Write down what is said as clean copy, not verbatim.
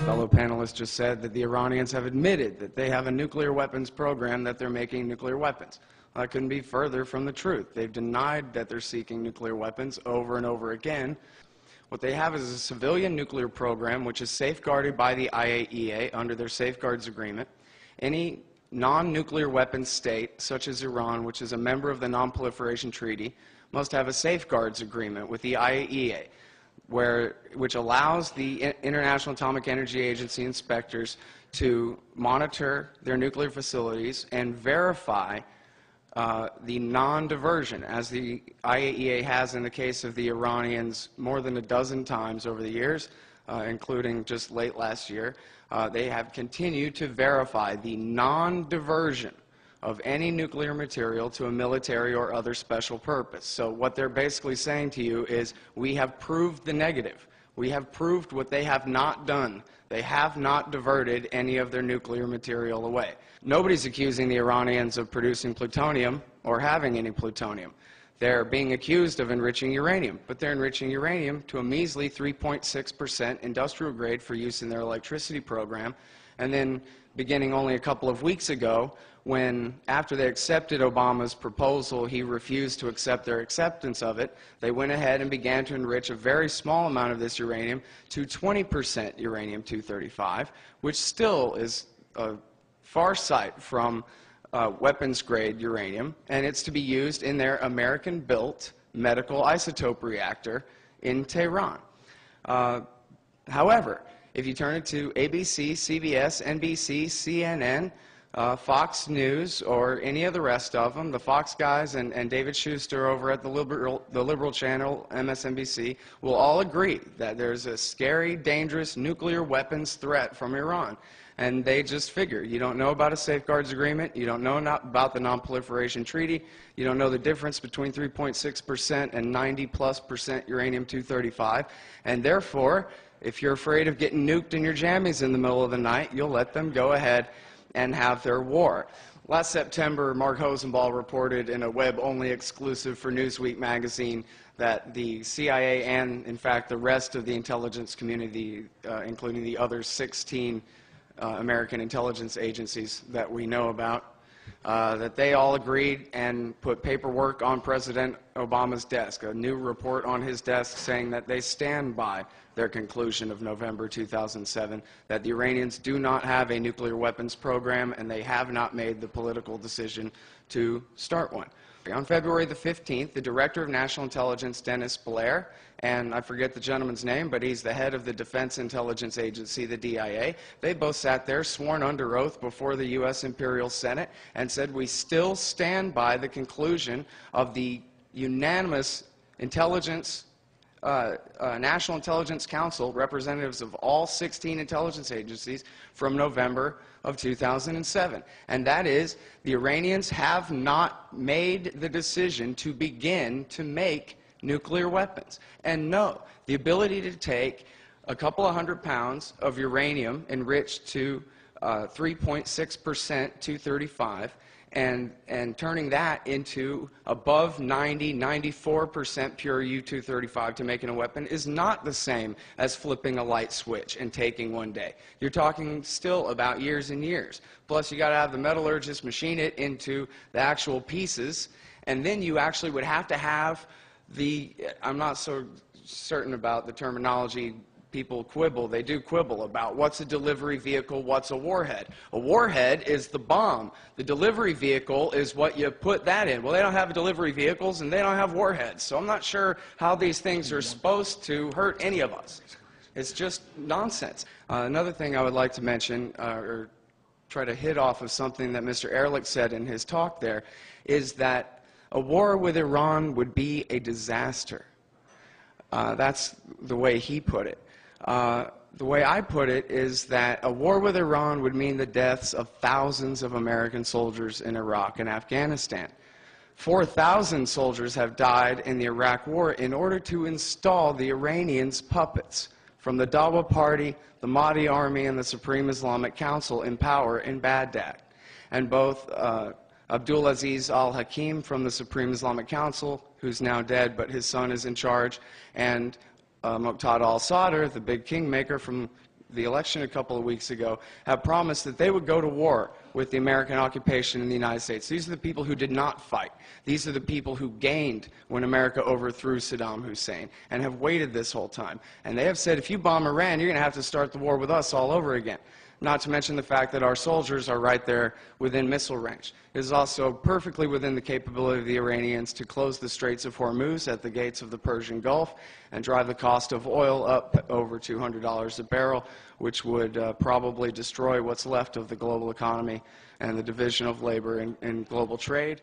fellow panelist just said that the Iranians have admitted that they have a nuclear weapons program, that they're making nuclear weapons. Well, that couldn't be further from the truth. They've denied that they're seeking nuclear weapons over and over again. What they have is a civilian nuclear program which is safeguarded by the IAEA under their safeguards agreement. Any non-nuclear weapons state, such as Iran, which is a member of the Nonproliferation Treaty, must have a safeguards agreement with the IAEA, which allows the International Atomic Energy Agency inspectors to monitor their nuclear facilities and verify the non-diversion, as the IAEA has in the case of the Iranians more than a dozen times over the years, including just late last year. They have continued to verify the non-diversion of any nuclear material to a military or other special purpose. So what they're basically saying to you is, we have proved the negative. We have proved what they have not done. They have not diverted any of their nuclear material away. Nobody's accusing the Iranians of producing plutonium or having any plutonium. They're being accused of enriching uranium, but they're enriching uranium to a measly 3.6% industrial grade for use in their electricity program. And then beginning only a couple of weeks ago, when after they accepted Obama's proposal, he refused to accept their acceptance of it, they went ahead and began to enrich a very small amount of this uranium to 20% uranium-235, which still is a far sight from weapons-grade uranium, and it's to be used in their American-built medical isotope reactor in Tehran. However, if you turn it to ABC, CBS, NBC, CNN, Fox News, or any of the rest of them, the Fox guys and David Schuster over at the liberal channel, MSNBC, will all agree that there's a scary, dangerous nuclear weapons threat from Iran. And they just figure, you don't know about a safeguards agreement, you don't know about the Nonproliferation Treaty, you don't know the difference between 3.6% and 90+% uranium-235, and therefore, if you're afraid of getting nuked in your jammies in the middle of the night, you'll let them go ahead and have their war. Last September, Mark Hosenball reported in a web-only exclusive for Newsweek magazine that the CIA and, in fact, the rest of the intelligence community, including the other 16 American intelligence agencies that we know about, that they all agreed and put paperwork on President Obama's desk, a new report on his desk saying that they stand by their conclusion of November 2007, that the Iranians do not have a nuclear weapons program and they have not made the political decision to start one. On February the 15th, the Director of National Intelligence, Dennis Blair, and I forget the gentleman's name, but he's the head of the Defense Intelligence Agency, the DIA, they both sat there sworn under oath before the U.S. Imperial Senate and said, we still stand by the conclusion of the unanimous intelligence National Intelligence Council, representatives of all 16 intelligence agencies from November of 2007. And that is, the Iranians have not made the decision to begin to make nuclear weapons. And no, the ability to take a couple of 100 pounds of uranium enriched to 3.6% 235 and turning that into above 90, 94% pure U-235 to making a weapon is not the same as flipping a light switch and taking one day. You're talking still about years and years. Plus, you got to have the metallurgist machine it into the actual pieces, and then you actually would have to have the, I'm not so certain about the terminology. People quibble, they do quibble about what's a delivery vehicle, what's a warhead. A warhead is the bomb. The delivery vehicle is what you put that in. Well, they don't have delivery vehicles and they don't have warheads, so I'm not sure how these things are supposed to hurt any of us. It's just nonsense. Another thing I would like to mention, or try to hit off of something that Mr. Ehrlich said in his talk there, is that a war with Iran would be a disaster. That's the way he put it. The way I put it is that a war with Iran would mean the deaths of thousands of American soldiers in Iraq and Afghanistan. 4,000 soldiers have died in the Iraq War in order to install the Iranians' puppets from the Dawa Party, the Mahdi Army, and the Supreme Islamic Council in power in Baghdad. And both Abdulaziz al-Hakim from the Supreme Islamic Council, who's now dead, but his son is in charge, and Muqtada al-Sadr, the big kingmaker from the election a couple of weeks ago have promised that they would go to war with the American occupation in the United States. These are the people who did not fight. These are the people who gained when America overthrew Saddam Hussein and have waited this whole time. And they have said, if you bomb Iran, you're going to have to start the war with us all over again. Not to mention the fact that our soldiers are right there within missile range. It is also perfectly within the capability of the Iranians to close the Straits of Hormuz at the gates of the Persian Gulf and drive the cost of oil up over $200 a barrel, which would probably destroy what's left of the global economy and the division of labor in global trade.